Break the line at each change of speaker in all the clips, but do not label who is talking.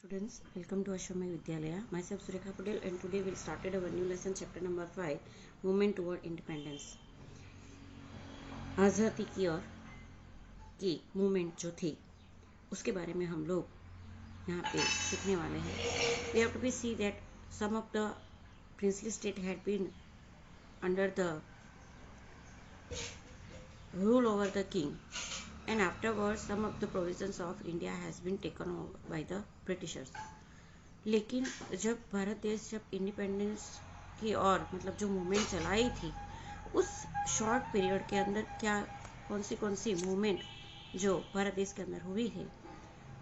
Students, welcome to Ashramay Vidyalaya. Myself Surekha Patel, and today we'll started our new lesson, chapter number 5, Movement Toward Independence. आज़ादी की ओर की movement जो थी उसके बारे में हम लोग यहाँ पे सीखने वाले हैं. We have to see that some of the princely state had been under the rule over the king, and afterwards some of the provisions of India has been taken over by the Britishers. लेकिन जब भारत देश जब independence की ओर मतलब जो movement चलाई थी उस शॉर्ट पीरियड के अंदर क्या कौन सी मूवमेंट जो भारत देश के अंदर हुई है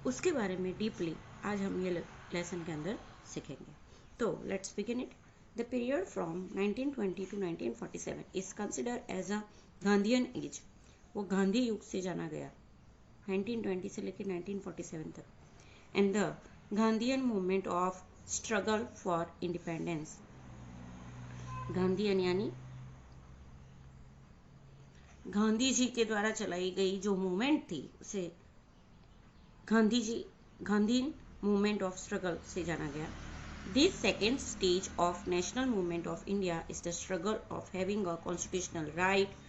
उसके बारे में डीपली आज हम ये लेसन के अंदर सीखेंगे. तो let's begin it. The period from 1920 to 1947 is considered as a Gandhian age. वो गांधी युग से जाना गया 1920 से लेकर 1947 तक. And the Gandhian movement of struggle for independence. Gandhian यानी गांधी जी के द्वारा चलाई गई जो मूवमेंट थी उसे गांधी मूवमेंट ऑफ स्ट्रगल से जाना गया. This second stage of national movement of India is the struggle of having a constitutional right.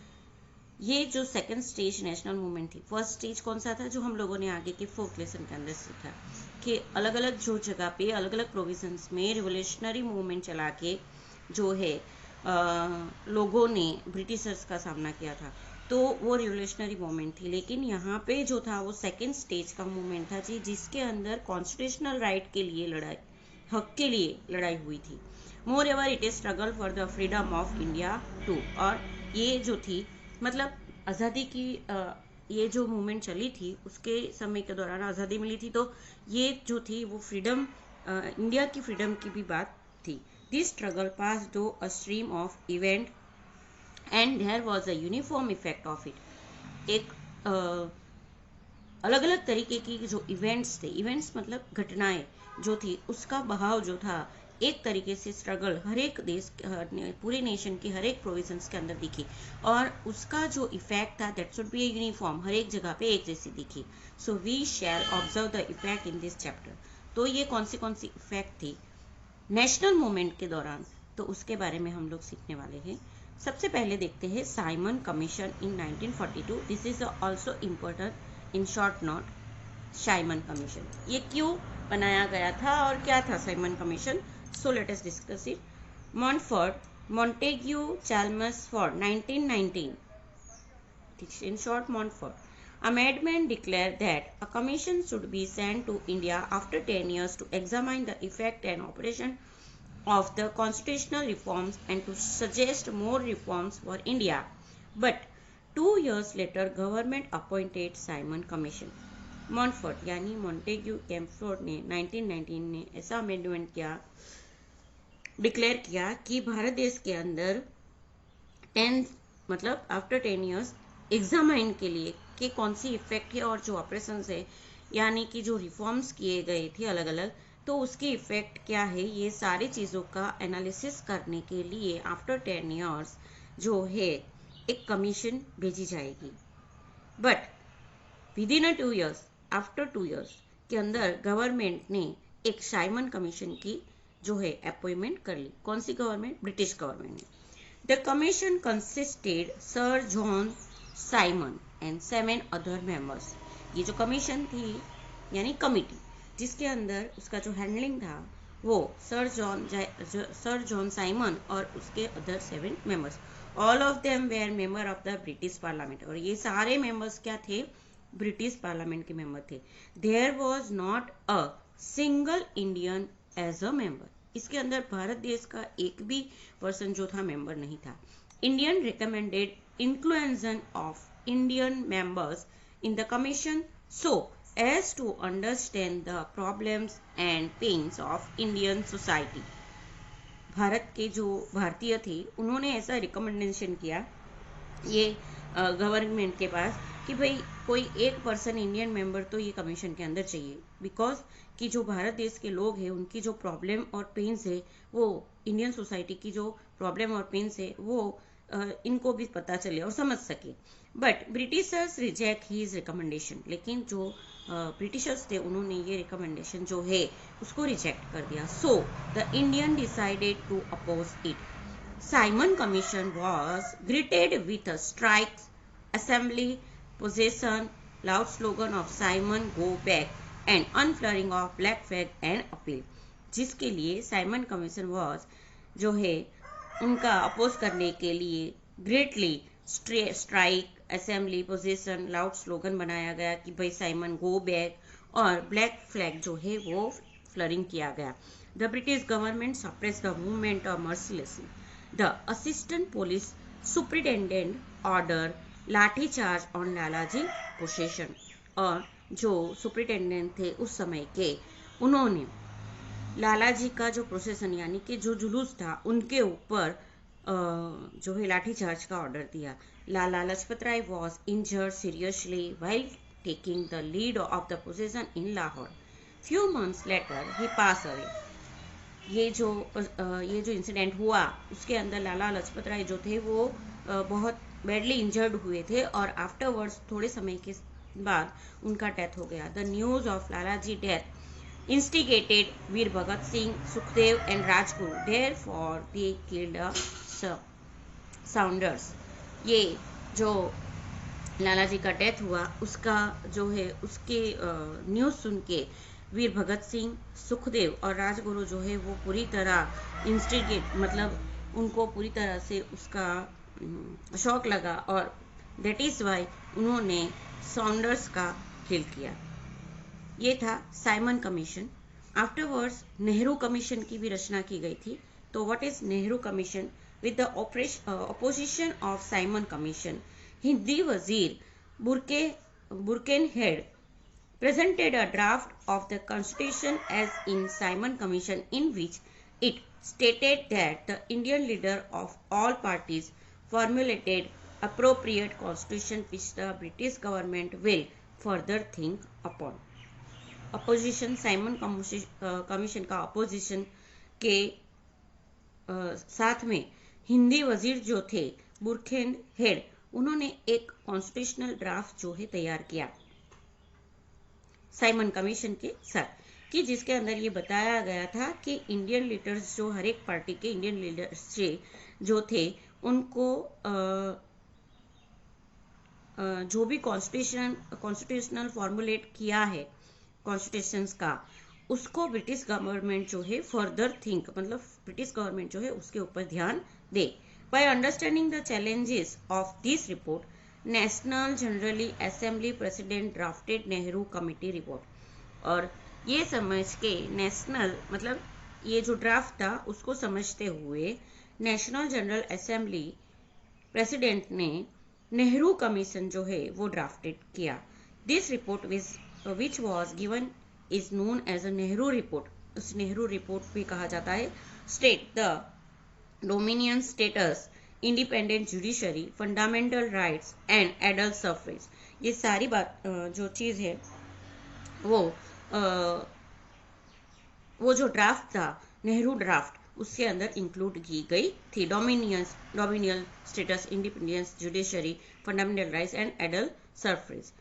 ये जो सेकंड स्टेज नेशनल मूवमेंट थी, फर्स्ट स्टेज कौन सा था जो हम लोगों ने आगे के फोर्थ लेसन के अंदर सीखा कि अलग अलग जो जगह पे अलग अलग प्रोविजंस में रिवोल्यूशनरी मूवमेंट चला के जो है लोगों ने ब्रिटिशर्स का सामना किया था, तो वो रिवोल्यूशनरी मूवमेंट थी. लेकिन यहाँ पे जो था वो सेकेंड स्टेज का मूवमेंट था जिसके अंदर कॉन्स्टिट्यूशनल राइट के लिए लड़ाई, हक के लिए लड़ाई हुई थी. Moreover it is struggle for the freedom of India too. और ये जो थी मतलब आज़ादी की ये जो मूवमेंट चली थी उसके समय के दौरान आज़ादी मिली थी, तो ये जो थी वो फ्रीडम इंडिया की फ्रीडम की भी बात थी. This struggle pass through a stream of event and there was a uniform effect of it. एक अलग अलग तरीके की जो इवेंट्स थे, इवेंट्स मतलब घटनाएं जो थी उसका बहाव जो था एक तरीके से स्ट्रगल हर एक देश पूरे नेशन की हर एक प्रोविजंस के अंदर दिखी और उसका जो इफेक्ट था दैट शुड बी यूनिफॉर्म, हर एक जगह पे एक जैसी दिखी. So we shall observe the effect in this chapter. तो ये कौन सी इफेक्ट थी नेशनल मूवमेंट के दौरान, तो उसके बारे में हम लोग सीखने वाले हैं. सबसे पहले देखते हैं Simon commission in 1942. This is also important in short note. Simon commission ये क्यों बनाया गया था और क्या था Simon commission? So let us discuss it. Montfort, Montague, Chalmers Ford, 1919. In short, Montfort. Amendment declared that a commission should be sent to India after 10 years to examine the effect and operation of the constitutional reforms and to suggest more reforms for India. But 2 years later, government appointed Simon Commission. मॉन्टफोर्ट यानी Montagu कैम्पफोर्ड ने 1919 में ऐसा amendment किया, declare किया कि भारत देश के अंदर 10 मतलब आफ्टर 10 इयर्स एग्जामाइन के लिए कि कौन सी इफेक्ट है और जो ऑपरेशंस है यानी कि जो रिफॉर्म्स किए गए थे अलग अलग, तो उसकी इफेक्ट क्या है ये सारी चीज़ों का एनालिसिस करने के लिए आफ्टर 10 इयर्स जो है एक कमीशन भेजी जाएगी. But with in 2 years, after 2 years के अंदर गवर्नमेंट ने एक साइमन कमीशन की जो है अपॉइंटमेंट कर ली. कौन सी गवर्नमेंट? ब्रिटिश गवर्नमेंट ने. The commission consisted sir John Simon and 7 other members. ये जो कमीशन थी यानी कमिटी जिसके अंदर उसका जो हैंडलिंग था वो सर जॉन साइमन और उसके other 7 members. All of them were member of the British parliament. और ये सारे मेंबर्स क्या थे? ब्रिटिश पार्लियामेंट के मेंबर थे. There was not a single Indian as a member. इसके अंदर भारत देश का एक भी पर्सन जो था मेंबर नहीं था. Indian recommended inclusion of Indian members in the commission so as to understand the problems and pains of Indian society. Bharat के जो भारतीय थे उन्होंने ऐसा रिकमेंडेशन किया ये गवर्नमेंट के पास कि भाई कोई एक पर्सन इंडियन मेंबर तो ये कमीशन के अंदर चाहिए, बिकॉज कि जो भारत देश के लोग हैं उनकी जो प्रॉब्लम और पेन्स है वो इंडियन सोसाइटी की जो प्रॉब्लम और पेन्स है वो इनको भी पता चले और समझ सके। But Britishers reject his recommendation, लेकिन जो ब्रिटिशर्स थे उन्होंने ये रिकमेंडेशन जो है उसको रिजेक्ट कर दिया। So the Indian decided to oppose it. Simon commission was greeted with a strike, assembly, possession, loud slogan of Simon go back and unfurling of black flag and appeal, जिसके लिए Simon commission was जो है उनका oppose करने के लिए greatly strike, assembly, position, loud slogan बनाया गया कि भाई साइमन गो बैक, और ब्लैक फ्लैग जो है वो फ्लरिंग किया गया। The British government suppress the movement of mercilessly. The assistant police superintendent order lathi charge on Lalaji procession, और जो सुप्रिटेंडेंट थे उस समय के उन्होंने लालाजी का जो प्रोसेसन यानी कि जो जुलूस था उनके ऊपर जो है लाठी चार्ज का ऑर्डर दिया। Lala Lajpat Rai was injured seriously while taking the lead of the procession in Lahore. Few months later he pass away. ये जो इंसिडेंट हुआ उसके अंदर लाला लजपत राय जो थे वो बहुत बैडली इंजर्ड हुए थे, और आफ्टरवर्ड्स थोड़े समय के बाद उनका डेथ हो गया। The news of Lalaji death instigated Veer Bhagat Singh, Sukhdev and Rajguru, therefore they killed Saunders. ये जो लालाजी का डेथ हुआ उसका जो है उसके न्यूज सुन के वीर भगत सिंह, सुखदेव और राजगुरु जो है वो पूरी तरह इंस्टिगेट मतलब उनको पूरी तरह से उसका शौक लगा, और दैट इज वाई उन्होंने साउंडर्स का किल किया। ये था Simon commission. Afterwards Nehru commission की भी रचना की गई थी। तो what is Nehru commission? With the opposition of Simon commission, Hindi वजीर बुरकेनहेड presented a draft of the constitution as in Simon Commission, in which it stated that the Indian leader of all parties formulated appropriate constitution which the British government will further think upon. Opposition Simon commission का opposition के साथ में हिंदी वजीर जो थे बुरकेनहेड, उन्होंने एक constitutional draft जो है तैयार किया साइमन कमीशन के साथ, कि जिसके अंदर ये बताया गया था कि इंडियन लीडर्स जो हर एक पार्टी के इंडियन लीडर्स जो थे उनको जो भी कॉन्स्टिट्यूशनल फॉर्मुलेट किया है कॉन्स्टिट्यूशंस का, उसको ब्रिटिश गवर्नमेंट जो है फर्दर थिंक मतलब ब्रिटिश गवर्नमेंट जो है उसके ऊपर ध्यान दे। By understanding the challenges of this report, national generally assembly president drafted Nehru committee report. और ये समझ के नेशनल मतलब ये जो ड्राफ्ट था उसको समझते हुए नेशनल जनरल असेंबली प्रेसिडेंट ने नेहरू कमीशन जो है वो ड्राफ्टेड किया। This report which was given is known as a Nehru report. उस नेहरू रिपोर्ट भी कहा जाता है। State the dominion status, independent judiciary, fundamental rights and adult suffrage. ये सारी बात जो चीज़ है वो जो ड्राफ्ट था नेहरू ड्राफ्ट उसके अंदर इंक्लूड की गई थी। Dominion status, independence judiciary, fundamental rights and adult suffrage.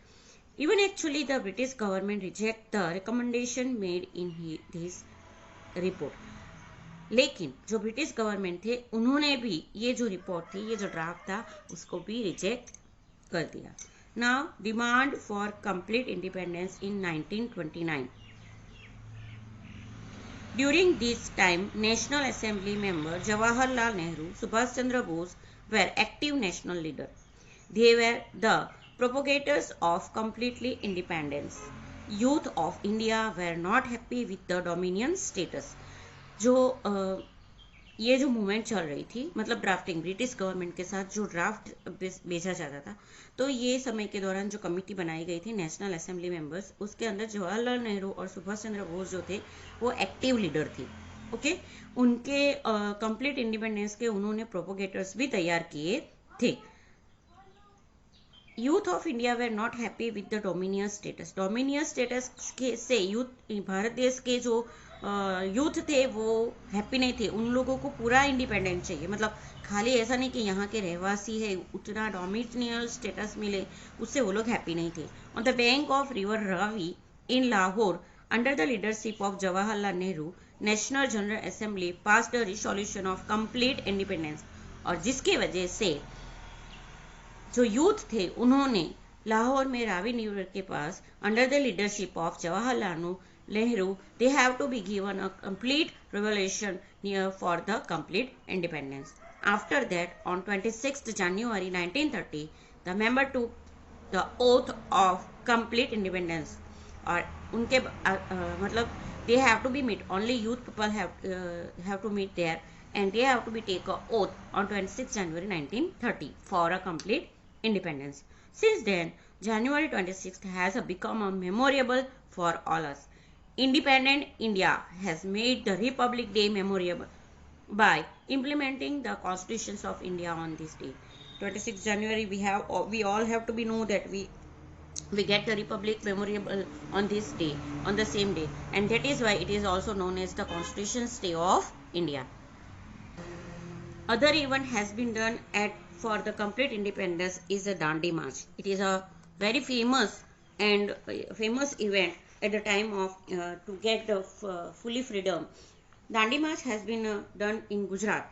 Even actually the British government reject the recommendation made in this report. लेकिन जो ब्रिटिश गवर्नमेंट थे उन्होंने भी ये जो रिपोर्ट थी ये जो ड्राफ्ट था उसको भी रिजेक्ट कर दिया। Now demand for complete independence in 1929। During this time national assembly member Jawaharlal Nehru, Subhash Chandra Bose were active national leader. They were the propagators of completely independence. Youth of India were not happy with the dominion status. जो ये जो movement चल रही थी मतलब drafting, British government के साथ जो ड्राफ्ट भेजा जाता था, तो ये समय के दौरान जो कमेटी बनाई गई थी नेशनल असेंबली मेंबर्स, उसके अंदर जवाहरलाल नेहरू और सुभाष चंद्र बोस जो थे वो एक्टिव लीडर थे। ओके, उनके कंप्लीट इंडिपेंडेंस के उन्होंने प्रोपोगेटर्स भी तैयार किए थे। Youth of India were not happy with the dominion status. Dominion status के से यूथ भारत देश के जो यूथ थे वो हैप्पी नहीं थे। उन लोगों को पूरा इंडिपेंडेंस चाहिए, मतलब खाली ऐसा नहीं कि यहाँ के रहवासी है उतना डोमिनियल स्टेटस मिले, उससे वो लोग हैप्पी नहीं थे। On the bank of river Ravi in Lahore under the leadership of Jawaharlal Nehru, national general assembly passed a resolution of complete independence. और जिसकी वजह से जो यूथ थे उन्होंने लाहौर में रावी रिवर के पास under the leadership of Jawaharlal Nehru they have to be given a complete revolution for the complete independence. After that on 26 January 1930 the member to the oath of complete independence. और उनके मतलब they have to be meet, only youth people have to meet there, and they have to be take a oath on 26 January 1930 for a complete independence. Since then, January 26th has become a memorable for all us. Independent India has made the Republic Day memorable by implementing the constitutions of India on this day. 26 January we all have to be know that we get the Republic memorable on this day, on the same day, and that is why it is also known as the Constitution's Day of India. Other event has been done at for the complete independence is the Dandi March. It is a very famous and famous event at the time of to get the fully freedom. Dandi March has been done in Gujarat,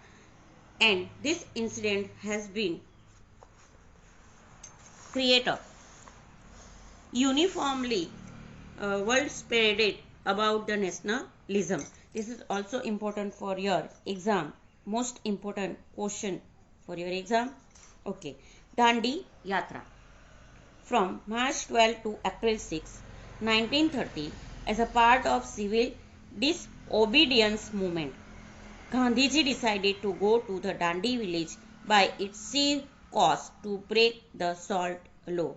and this incident has been created uniformly world spreaded about the nationalism. This is also important for your exam, most important question for your exam. Okay, Dandi Yatra from March 12 to April 6, 1930, as a part of civil disobedience movement, Gandhiji decided to go to the Dandi village by its sheer cost to break the salt law.